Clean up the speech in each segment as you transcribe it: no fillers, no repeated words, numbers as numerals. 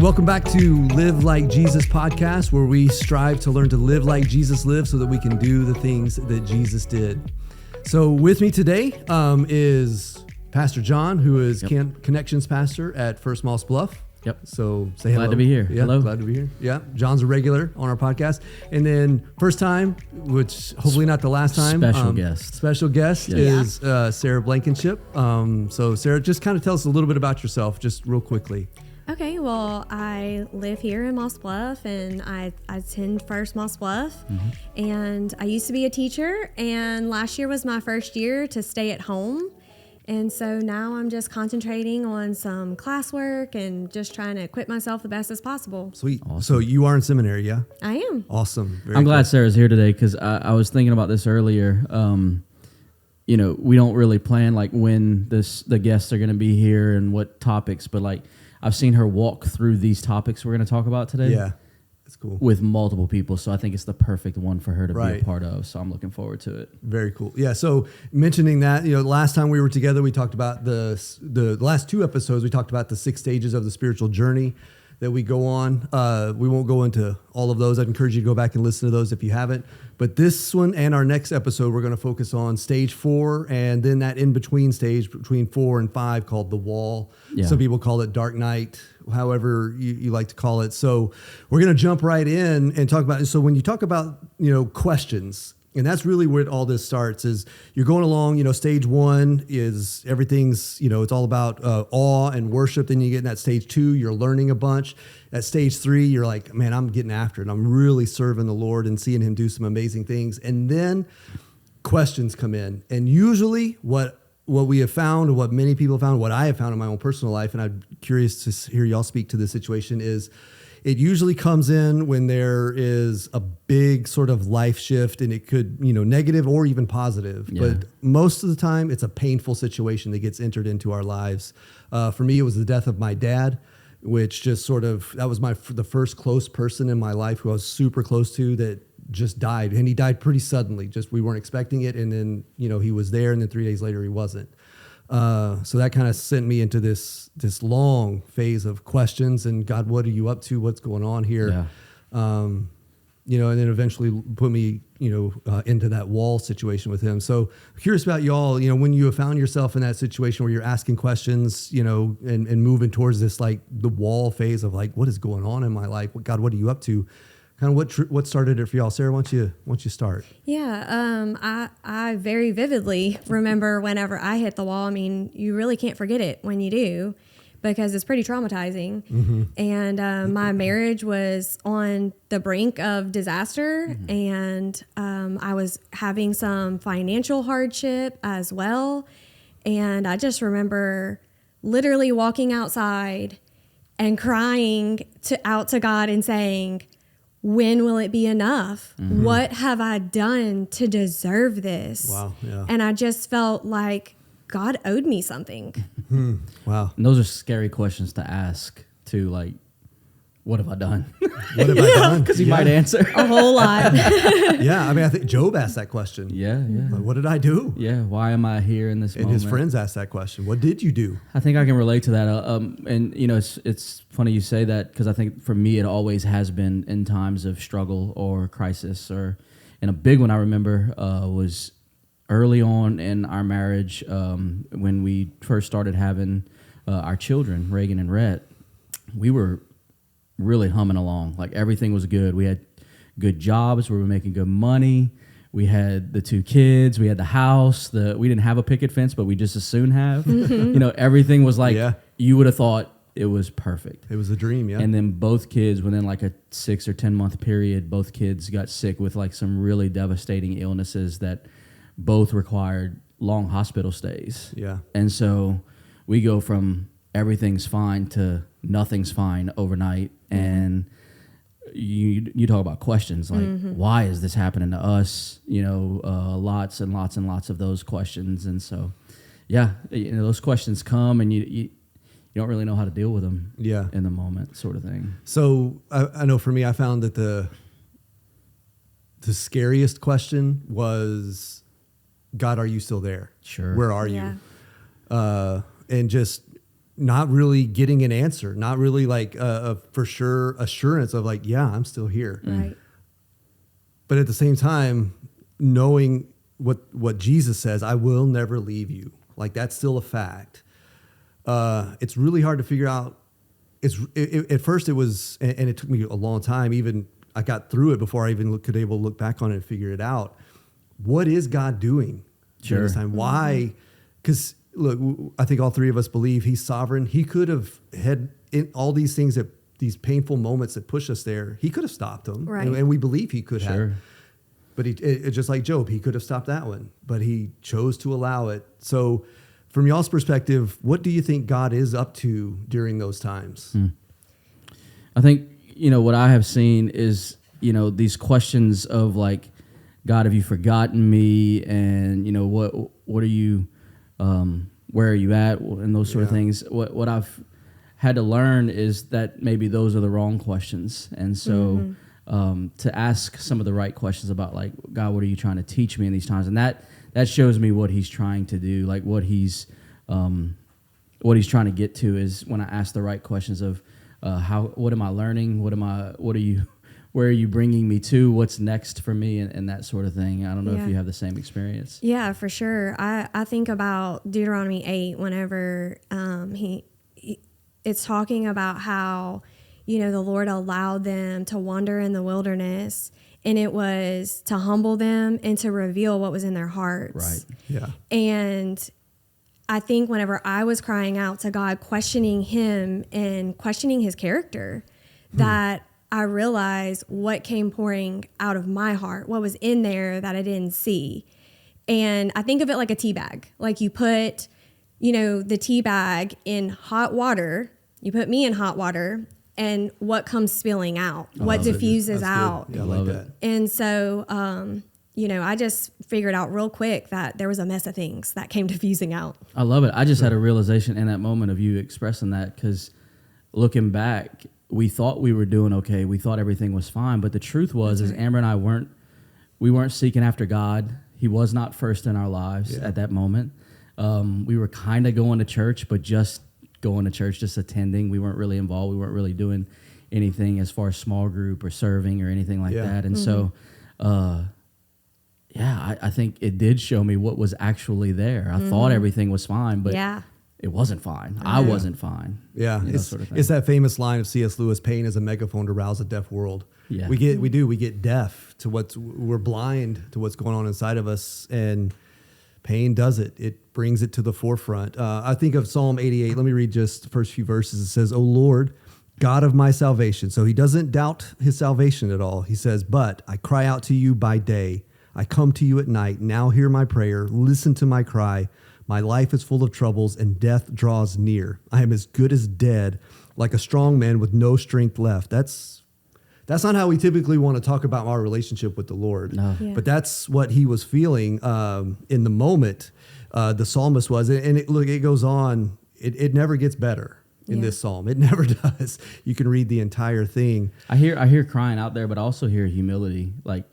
Welcome back to Live Like Jesus podcast, where we strive to learn to live like Jesus lived so that we can do the things that Jesus did. So with me today is Pastor John, who is Connections Pastor at First Moss Bluff. Yep. So say hello. Glad to be here. Yeah, Hello. Glad to be here. Yeah. John's a regular on our podcast. And then first time, which hopefully not the last time. Special guest is Sara Blankenship. So Sara, just kind of tell us a little bit about yourself, just real quickly. Okay, well, I live here in Moss Bluff, and I attend First Moss Bluff, and I used to be a teacher, and last year was my first year to stay at home, and so now I'm just concentrating on some classwork and just trying to equip myself the best as possible. Sweet. Awesome. So you are in seminary, yeah? I am. Awesome. I'm glad Sarah's here today because I was thinking about this earlier. We don't really plan like when the guests are going to be here and what topics, but like I've seen her walk through these topics we're going to talk about today. Yeah, that's cool. With multiple people, so I think it's the perfect one for her to be a part of, so I'm looking forward to it. Very cool. Yeah, so mentioning that, last time we were together, we talked about the last two episodes, we talked about the 6 stages of the spiritual journey that we go on. We won't go into all of those. I'd encourage you to go back and listen to those if you haven't. But this one and our next episode, we're going to focus on stage 4 and then that in-between stage between 4 and 5 called the wall. Yeah. Some people call it dark night, however you like to call it. So we're going to jump right in and talk about it. So when you talk about, questions, and that's really where all this starts is you're going along, stage 1 is everything's, it's all about awe and worship. Then you get in that stage 2, you're learning a bunch. At stage 3, you're like, man, I'm getting after it. I'm really serving the Lord and seeing him do some amazing things. And then questions come in. And usually what we have found, what many people have found, what I have found in my own personal life, and I'm curious to hear y'all speak to this situation, is it usually comes in when there is a big sort of life shift, and it could, negative or even positive. Yeah. But most of the time, it's a painful situation that gets entered into our lives. For me, it was the death of my dad, which just sort of, that was the first close person in my life who I was super close to that just died. And he died pretty suddenly. Just, we weren't expecting it. And then, he was there, and then 3 days later, he wasn't. So that kind of sent me into this long phase of questions and God, what are you up to? What's going on here? Yeah. And then eventually put me, into that wall situation with him. So I'm curious about y'all, when you have found yourself in that situation where you're asking questions, and moving towards this, like the wall phase of like, what is going on in my life? God, what are you up to? Kind of what started it for y'all? Sara, why don't you start? Yeah, I very vividly remember whenever I hit the wall. I mean, you really can't forget it when you do because it's pretty traumatizing. Mm-hmm. And my marriage was on the brink of disaster, mm-hmm. and I was having some financial hardship as well. And I just remember literally walking outside and crying out to God and saying, when will it be enough? Mm-hmm. What have I done to deserve this? Wow. Yeah. And I just felt like God owed me something. Mm-hmm. Wow. And those are scary questions to ask too, like, what have I done? What have I done? Because he might answer. A whole lot. Yeah, I mean, I think Job asked that question. Yeah. Like, what did I do? Yeah, why am I here in this moment? And his friends asked that question. What did you do? I think I can relate to that. And, it's funny you say that because I think for me it always has been in times of struggle or crisis. And a big one I remember was early on in our marriage when we first started having our children, Reagan and Rhett. We were really humming along. Like everything was good. We had good jobs. We were making good money. We had the 2 kids. We had the house. We didn't have a picket fence, but we just as soon have. Mm-hmm. Everything was like you would have thought it was perfect. It was a dream, yeah. And then both kids, within like a 6 or 10 month period, both kids got sick with like some really devastating illnesses that both required long hospital stays. Yeah. And so we go from everything's fine to nothing's fine overnight. And you talk about questions like, mm-hmm. why is this happening to us? Lots and lots and lots of those questions. And so, those questions come and you don't really know how to deal with them in the moment sort of thing. So I know for me, I found that the scariest question was, God, are you still there? Sure. Where are you? And just not really getting an answer, not really like a for sure assurance of like, yeah, I'm still here. Right. But at the same time, knowing what Jesus says, I will never leave you. Like that's still a fact. It's really hard to figure out. At first it was, and it took me a long time. Even I got through it before I even could able to look back on it and figure it out. What is God doing during this time? Why? Because look, I think all three of us believe He's sovereign. He could have had in all these things that these painful moments that push us there. He could have stopped them, Right. and we believe He could have. But it just like Job, He could have stopped that one, but He chose to allow it. So, from y'all's perspective, what do you think God is up to during those times? I think, what I have seen is, these questions of like, God, have you forgotten me? And, what are you, where are you at? And those sort of things. What I've had to learn is that maybe those are the wrong questions. And so to ask some of the right questions about like, God, what are you trying to teach me in these times? And that shows me what He's trying to do, like what he's trying to get to is when I ask the right questions of what am I learning? Where are you bringing me to? What's next for me? And that sort of thing. I don't know if you have the same experience. Yeah, for sure. I think about Deuteronomy 8 whenever it's talking about how, the Lord allowed them to wander in the wilderness, and it was to humble them and to reveal what was in their hearts. Right. Yeah. And I think whenever I was crying out to God, questioning Him and questioning His character, that I realized what came pouring out of my heart, what was in there that I didn't see. And I think of it like a tea bag. Like you put, the tea bag in hot water, you put me in hot water, and what comes spilling out, what diffuses out. Yeah, I like that. And so, I just figured out real quick that there was a mess of things that came diffusing out. I love it. I just had a realization in that moment of you expressing that, because looking back, we thought we were doing okay. We thought everything was fine. But the truth was, is Amber and I weren't seeking after God. He was not first in our lives at that moment. We were kind of going to church, but just going to church, just attending. We weren't really involved. We weren't really doing anything as far as small group or serving or anything like that. And so, I think it did show me what was actually there. I thought everything was fine, but it wasn't fine. I wasn't fine. Yeah, it's that famous line of C.S. Lewis: "Pain is a megaphone to rouse a deaf world." Yeah. We get deaf to we're blind to what's going on inside of us, and pain does it. It brings it to the forefront. I think of Psalm 88. Let me read just the first few verses. It says, "O Lord, God of my salvation." So he doesn't doubt his salvation at all. He says, "But I cry out to you by day. I come to you at night. Now hear my prayer. Listen to my cry. My life is full of troubles, and death draws near. I am as good as dead, like a strong man with no strength left." That's not how we typically want to talk about our relationship with the Lord. No. Yeah. But that's what he was feeling in the moment. The psalmist was, and it goes on. It never gets better in this psalm. It never does. You can read the entire thing. I hear crying out there, but I also hear humility. Like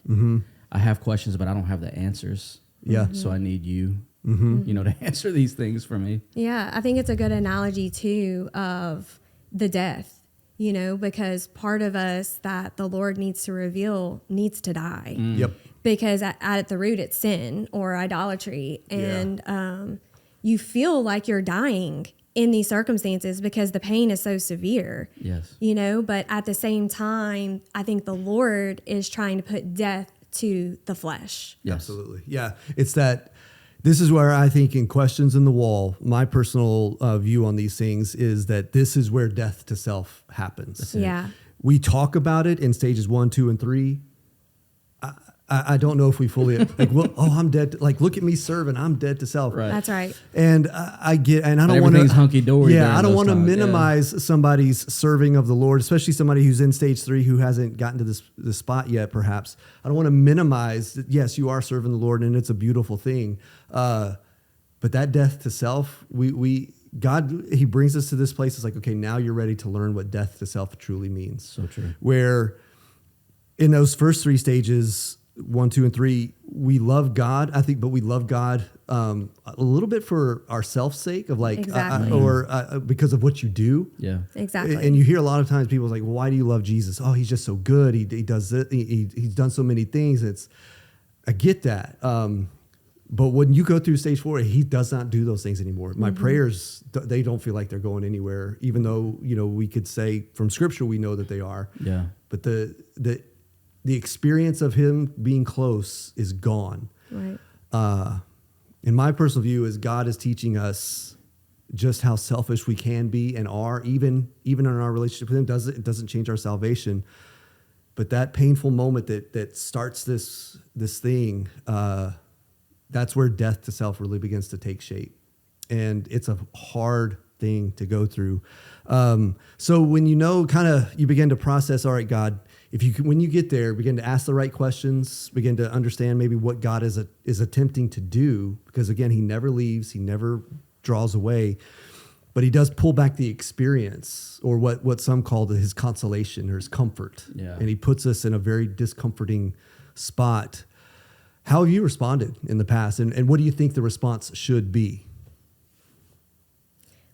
I have questions, but I don't have the answers. Yeah. So I need you, to answer these things for me. Yeah, I think it's a good analogy too of the death, because part of us that the Lord needs to reveal needs to die. Yep. Because at the root it's sin or idolatry. And you feel like you're dying in these circumstances because the pain is so severe. Yes. But at the same time, I think the Lord is trying to put death to the flesh. Yes. Absolutely. Yeah. It's that. This is where I think in Questions in the Wall, my personal view on these things is that this is where death to self happens. Yeah. We talk about it in stages 1, 2, and 3. I don't know if we fully I'm dead. Like, look at me serving. I'm dead to self. Right. That's right. And I get, and I don't want to. Everything's hunky-dory. Yeah, I don't want to times. minimize somebody's serving of the Lord, especially somebody who's in stage 3 who hasn't gotten to this spot yet. Perhaps I don't want to minimize that. Yes, you are serving the Lord, and it's a beautiful thing. But that death to self, God, He brings us to this place. It's like, okay, now you're ready to learn what death to self truly means. So true. Where in those first 3 stages, 1, 2, and 3, we love God, I think, but we love God a little bit for our self-sake of like, Exactly. Because of what you do. Yeah. Exactly. And you hear a lot of times people like, well, why do you love Jesus? Oh, he's just so good. He does it. He's done so many things. I get that. But when you go through stage 4, he does not do those things anymore. My prayers, they don't feel like they're going anywhere, even though, we could say from scripture, we know that they are. Yeah. But the experience of him being close is gone. Right. And my personal view is God is teaching us just how selfish we can be and are, even in our relationship with him. It doesn't change our salvation. But that painful moment that starts this thing, that's where death to self really begins to take shape. And it's a hard thing to go through. So when you begin to process, all right, God, when you get there, begin to ask the right questions, begin to understand maybe what God is attempting to do, because again, he never leaves, he never draws away, but he does pull back the experience, or what some call his consolation or his comfort. Yeah. And he puts us in a very discomforting spot. How have you responded in the past, and what do you think the response should be?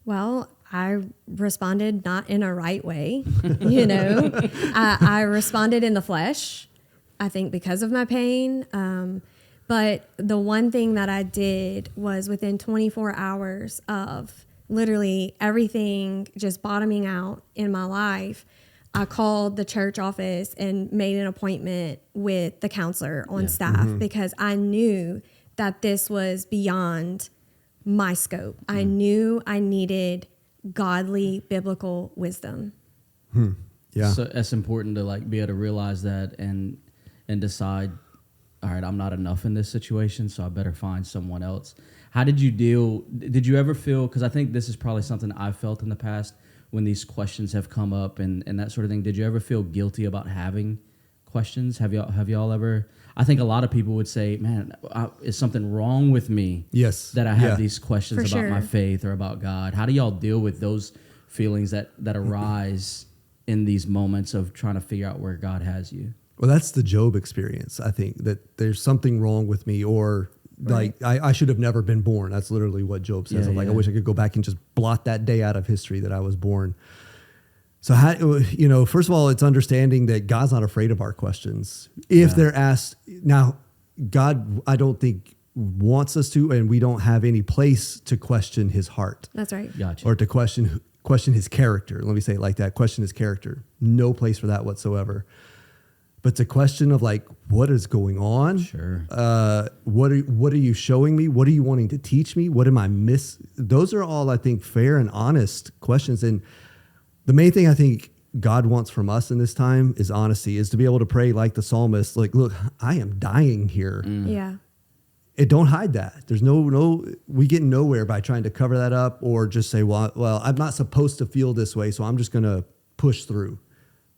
Well, I responded not in a right way, I responded in the flesh, I think because of my pain. But the one thing that I did was within 24 hours of literally everything just bottoming out in my life, I called the church office and made an appointment with the counselor on staff, because I knew that this was beyond my scope. I knew I needed godly biblical wisdom. Yeah. So it's important to like be able to realize that and decide, all right, I'm not enough in this situation, so I better find someone else. How did you ever feel, because I think this is probably something I've felt in the past when these questions have come up and that sort of thing. Did you ever feel guilty about having questions? Have y'all ever, I think a lot of people would say, man, is something wrong with me? Yes. That I have these questions For about my sure. faith or about God. How do y'all deal with those feelings that arise in these moments of trying to figure out where God has you? Well, that's the Job experience. I think that there's something wrong with me, or like I should have never been born. That's literally what Job says. Yeah, I'm like, yeah. I wish I could go back and just blot that day out of history that I was born. So, first of all, it's understanding that God's not afraid of our questions. If they're asked, now, God, I don't think wants us to, and we don't have any place to question his heart. That's right. Gotcha. Or to question his character. Let me say it like that. Question his character. No place for that whatsoever. But it's a question of like, what is going on? Sure. What are you showing me? What are you wanting to teach me? What am I miss? Those are all, I think, fair and honest questions. And the main thing I think God wants from us in this time is honesty, is to be able to pray like the psalmist, like, look, I am dying here. Yeah. And don't hide that. There's we get nowhere by trying to cover that up or just say, well, I'm not supposed to feel this way, so I'm just going to push through.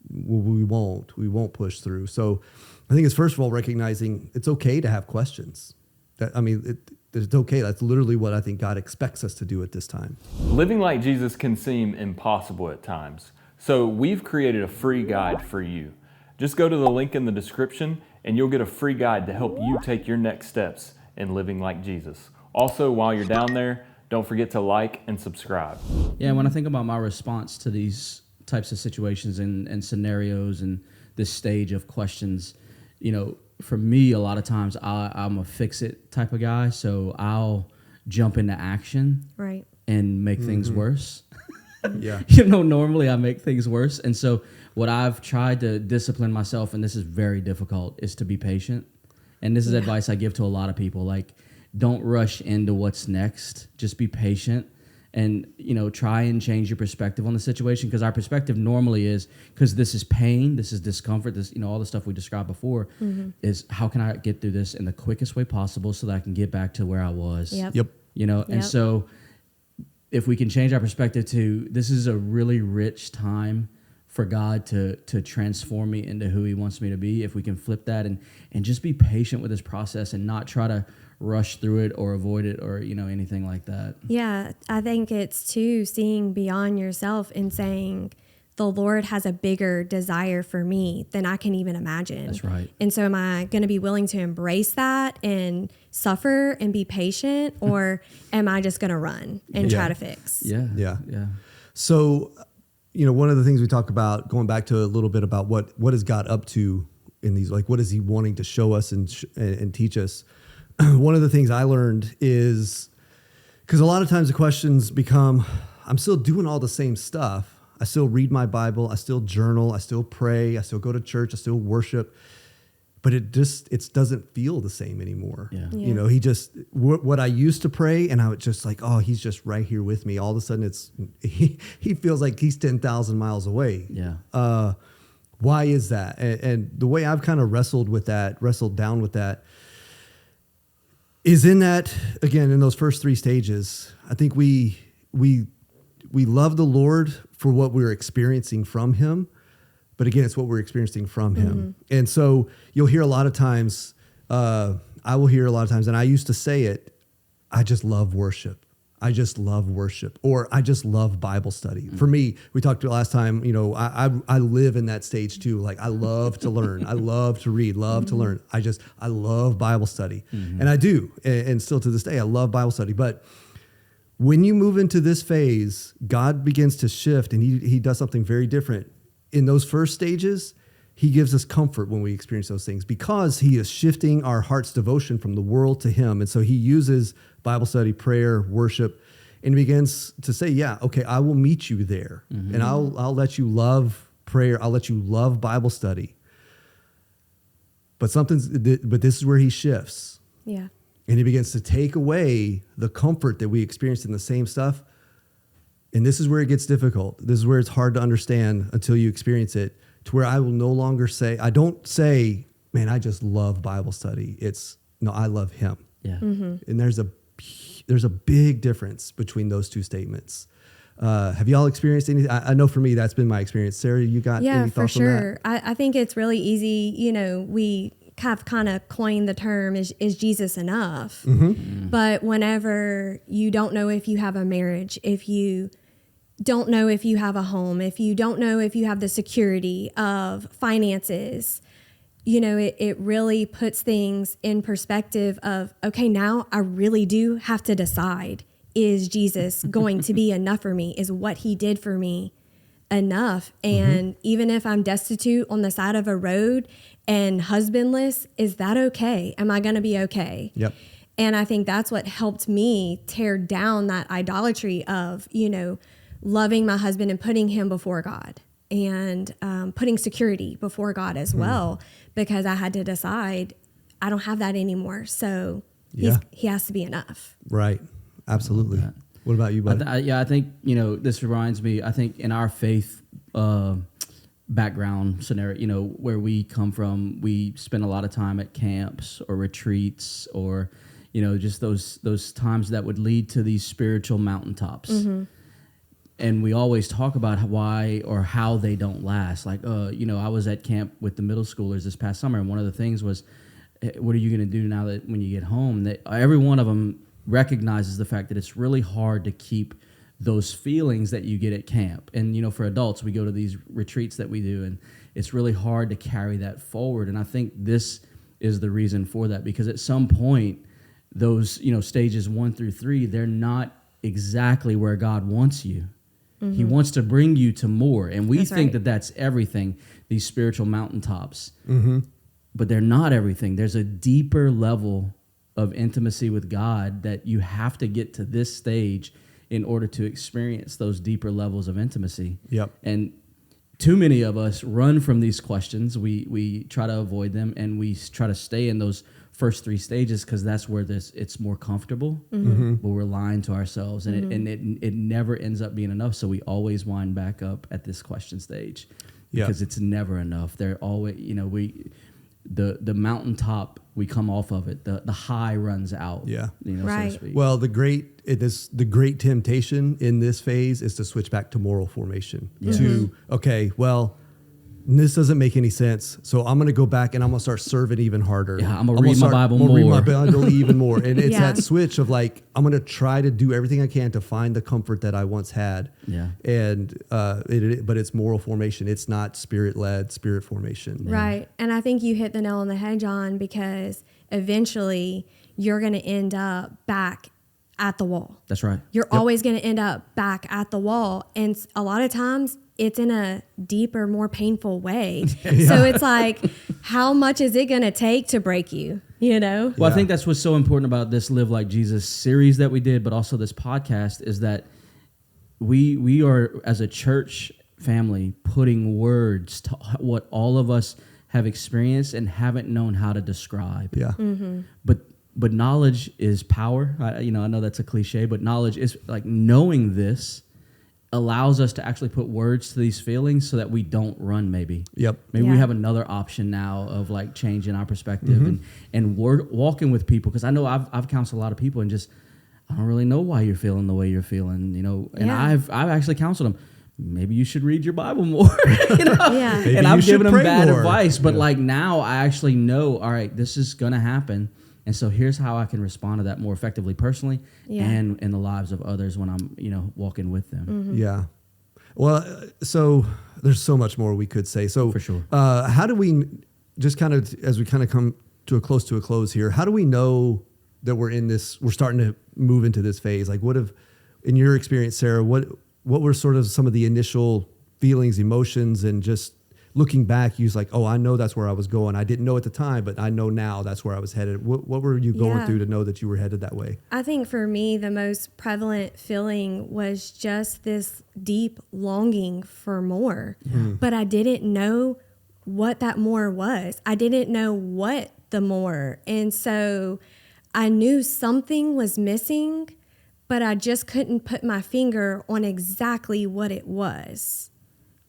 We won't push through. So I think it's first of all recognizing it's okay to have questions. It's okay. That's literally what I think God expects us to do at this time. Living like Jesus can seem impossible at times. So we've created a free guide for you. Just go to the link in the description and you'll get a free guide to help you take your next steps in living like Jesus. Also, while you're down there, don't forget to like and subscribe. Yeah, when I think about my response to these types of situations and scenarios and this stage of questions, for me, a lot of times I'm a fix-it type of guy, so I'll jump into action Right. and make things worse. Yeah. Normally I make things worse. And so what I've tried to discipline myself, and this is very difficult, is to be patient. And this is advice I give to a lot of people, like, don't rush into what's next. Just be patient and, try and change your perspective on the situation, because our perspective normally is, because this is pain, this is discomfort, this, all the stuff we described before, is how can I get through this in the quickest way possible so that I can get back to where I was. Yep. And so if we can change our perspective to, this is a really rich time for God to transform me into who he wants me to be, if we can flip that and just be patient with this process and not try to rush through it or avoid it or, anything like that. Yeah, I think it's too seeing beyond yourself and saying, the Lord has a bigger desire for me than I can even imagine. That's right. And so am I going to be willing to embrace that and suffer and be patient, or am I just going to run and try to fix? Yeah. Yeah. Yeah. So, one of the things we talk about, going back to a little bit about what is God up to in these, like, what is he wanting to show us and teach us? One of the things I learned is, because a lot of times the questions become, I'm still doing all the same stuff. I still read my Bible. I still journal. I still pray. I still go to church. I still worship. But it doesn't feel the same anymore. Yeah. Yeah. He just, what I used to pray, and I was just like, oh, he's just right here with me. All of a sudden he feels like he's 10,000 miles away. Yeah. Why is that? And the way I've kind of wrestled down with that is in that, again, in those first three stages, I think we love the Lord for what we're experiencing from him. But again, it's what we're experiencing from him. And so you'll hear a lot of times, I will hear a lot of times, and I used to say it, I just love worship. I just love worship, or I just love Bible study. For me, we talked to last time, I live in that stage too. Like, I love to learn. I love to read, love to learn. I love Bible study. And I do. And still to this day, I love Bible study. But when you move into this phase, God begins to shift, and he does something very different. In those first stages, he gives us comfort when we experience those things, because he is shifting our heart's devotion from the world to him. And so he uses Bible study, prayer, worship, and he begins to say, yeah, okay, I will meet you there. And I'll let you love prayer. I'll let you love Bible study. But this is where he shifts. Yeah. And he begins to take away the comfort that we experienced in the same stuff. And this is where it gets difficult. This is where it's hard to understand until you experience it, to where I will no longer say, I don't say, man, I just love Bible study. It's, no, I love him. Yeah. And there's a big difference between those two statements. Have y'all experienced anything? I know for me, that's been my experience. Sarah, you got any thoughts on that? Yeah, for sure. I think it's really easy. We have kind of coined the term, is Jesus enough? But whenever you don't know if you have a marriage, if you don't know if you have a home, if you don't know if you have the security of finances, it really puts things in perspective of, okay, now I really do have to decide, is Jesus going to be enough for me? Is what he did for me enough? And even if I'm destitute on the side of a road and husbandless, is that okay? Am I going to be okay? Yep. And I think that's what helped me tear down that idolatry of, loving my husband and putting him before God, and putting security before God as well, because I had to decide I don't have that anymore. So he has to be enough. Right. Absolutely. What about you, bud? I think, this reminds me, I think in our faith background scenario, where we come from, we spend a lot of time at camps or retreats, or, just those times that would lead to these spiritual mountaintops. And we always talk about why or how they don't last. Like, I was at camp with the middle schoolers this past summer, and one of the things was, what are you going to do now that when you get home? That every one of them recognizes the fact that it's really hard to keep those feelings that you get at camp. And, for adults, we go to these retreats that we do, and it's really hard to carry that forward. And I think this is the reason for that, because at some point, those, stages 1 through 3, they're not exactly where God wants you. He wants to bring you to more. And we think that that's everything, these spiritual mountaintops. But they're not everything. There's a deeper level of intimacy with God that you have to get to this stage in order to experience those deeper levels of intimacy. Yep. And too many of us run from these questions. We try to avoid them, and we try to stay in those first 3 stages because that's where it's more comfortable. But we're lying to ourselves, and it never ends up being enough. So we always wind back up at this question stage because it's never enough. They're always, the mountaintop, we come off of it. The high runs out. Yeah. So to speak. Well, the great temptation in this phase is to switch back to moral formation. To, okay, well, this doesn't make any sense. So I'm going to go back and I'm going to start serving even harder. Yeah, I'm going to read my Bible more. Read my Bible even more. And it's Yeah. that switch of like, I'm going to try to do everything I can to find the comfort that I once had. Yeah. And, but it's moral formation. It's not spirit-led, spirit formation. Right. And I think you hit the nail on the head, John, because eventually you're going to end up back at the wall. That's right. You're always going to end up back at the wall. And a lot of times it's in a deeper, more painful way. So it's like, how much is it going to take to break you? You know? Well, I think that's what's so important about this Live Like Jesus series that we did, but also this podcast, is that we are, as a church family, putting words to what all of us have experienced and haven't known how to describe. Yeah. Mm-hmm. But knowledge is power. I know that's a cliche, but knowledge is like knowing this allows us to actually put words to these feelings so that we don't run maybe. Yep. Maybe we Yeah. have another option now of like changing our perspective and walking with people. Because I know I've counseled a lot of people and just, I don't really know why you're feeling the way you're feeling, you know. And Yeah. I've actually counseled them. Maybe you should read your Bible more. You know? Yeah. Maybe And you I've should given them pray bad more. advice, but Yeah. like now I actually know, all right, this is going to happen. And so here's how I can respond to that more effectively personally and in the lives of others when I'm, you know, walking with them. Mm-hmm. Yeah. Well, so there's so much more we could say. So For sure. How do we just kind of, as we kind of come to a close here, how do we know that we're starting to move into this phase? Like in your experience, Sarah, what were sort of some of the initial feelings, emotions, and just looking back, you was like, oh, I know that's where I was going. I didn't know at the time, but I know now that's where I was headed. What were you going through to know that you were headed that way? I think for me, the most prevalent feeling was just this deep longing for more. But I didn't know what that more was. I didn't know what the more. And so I knew something was missing, but I just couldn't put my finger on exactly what it was.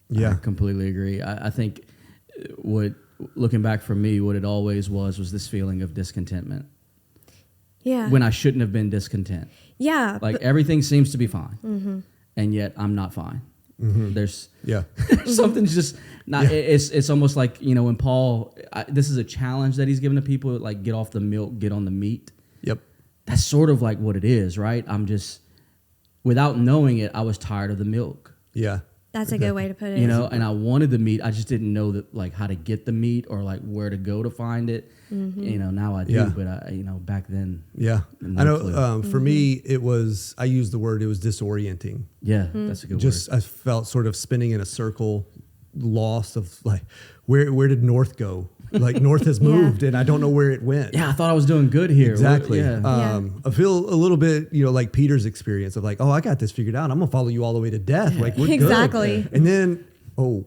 Yeah. I completely agree. I think looking back for me, what it always was this feeling of discontentment Yeah. when I shouldn't have been discontent. Yeah. Like everything seems to be fine, and yet I'm not fine. There's Yeah. something's just not. It's almost like, you know, when Paul, this is a challenge that he's given to people, like get off the milk, get on the meat. Yep. That's sort of like what it is, right? I'm just, without knowing it, I was tired of the milk. Yeah. That's a good way to put it. You know, and I wanted the meat. I just didn't know that, like, how to get the meat or like where to go to find it. You know, now I do, Yeah. but you know, back then, Yeah. No I know clue. for me, I used the word, it was disorienting. yeah, that's a good Just, word. I felt sort of spinning in a circle, lost of like, where did north go? Like north has moved and I don't know where it went. Yeah, I thought I was doing good here. Exactly. Yeah. I feel a little bit, you know, like Peter's experience of like, oh, I got this figured out. I'm gonna follow you all the way to death. Like we're Exactly. good. And then, oh,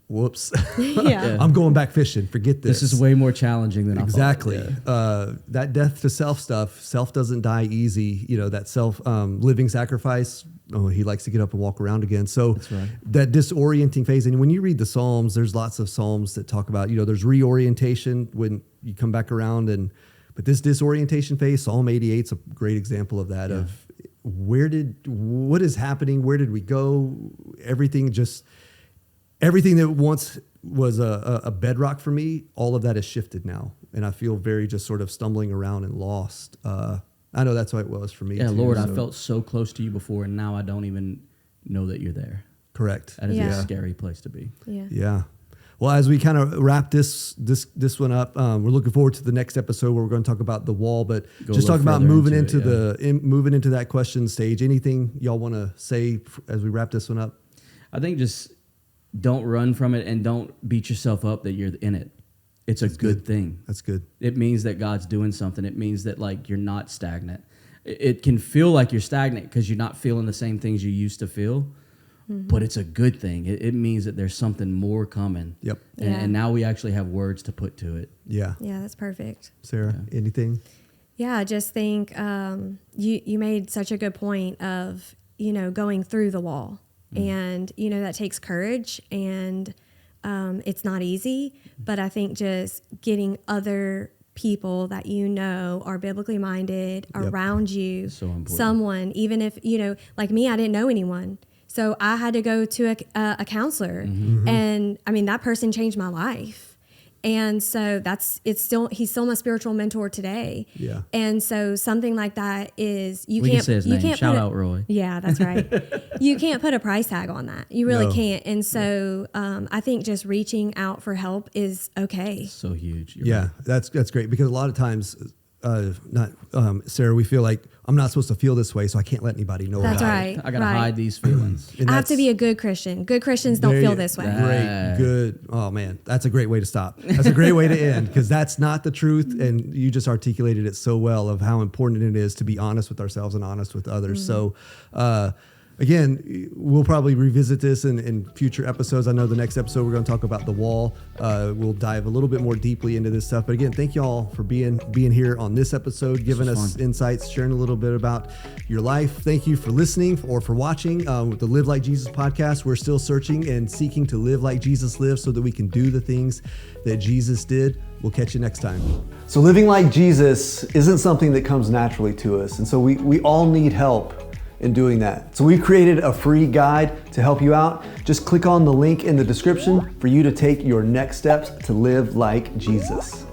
whoops. Yeah. I'm going back fishing. Forget this. This is way more challenging than Exactly. I thought. Yeah. That death to self stuff, self doesn't die easy. You know, that self living sacrifice. Oh, he likes to get up and walk around again. So That's right. that disorienting phase. And when you read the Psalms, there's lots of Psalms that talk about, you know, there's reorientation when you come back around. But this disorientation phase, Psalm 88 is a great example of that, of what is happening? Where did we go? Everything that once was a bedrock for me, all of that has shifted now. And I feel very just sort of stumbling around and lost. I know that's what it was for me. Yeah, too, Lord, I so- felt so close to you before, and now I don't even know that you're there. Correct. That is Yeah. a scary place to be. Yeah. Yeah. Well, as we kind of wrap this one up, we're looking forward to the next episode where we're going to talk about the wall, but Go a just talk little about further moving into into it, moving into that question stage. Anything y'all want to say as we wrap this one up? I think just don't run from it and don't beat yourself up that you're in it. It's a good thing. That's good. It means that God's doing something. It means that like you're not stagnant. It can feel like you're stagnant because you're not feeling the same things you used to feel, but it's a good thing. It means that there's something more coming. Yep. And, Yeah. and now we actually have words to put to it. Yeah. Yeah, that's perfect. Sarah, anything? Yeah, I just think you made such a good point of, you know, going through the wall. And, you know, that takes courage and it's not easy. But I think just getting other people that you know are biblically minded around you, So important. someone, even if, you know, like me, I didn't know anyone. So I had to go to a counselor, and I mean that person changed my life. And so he's still my spiritual mentor today. Yeah. And so something like that is We can say his name. Shout out Roy. Yeah, that's right. You can't put a price tag on that. You really No. can't. And so I think just reaching out for help is okay. So huge. You're Yeah, right. that's great, because a lot of times, Sarah, we feel like I'm not supposed to feel this way, so I can't let anybody know That's about right. I gotta hide these feelings. it. And I have to that's- be a good Christian. Good Christians don't there feel you- this way. Great, good. Oh man, that's a great way to stop. That's a great way to end, because that's not the truth, and you just articulated it so well of how important it is to be honest with ourselves and honest with others. So, again, we'll probably revisit this in future episodes. I know the next episode we're going to talk about the wall. We'll dive a little bit more deeply into this stuff. But again, thank you all for being here on this episode, giving was us fun. insights, sharing a little bit about your life. Thank you for listening or for watching the Live Like Jesus podcast. We're still searching and seeking to live like Jesus lived, so that we can do the things that Jesus did. We'll catch you next time. So living like Jesus isn't something that comes naturally to us. And so we all need help in doing that. So we've created a free guide to help you out. Just click on the link in the description for you to take your next steps to live like Jesus.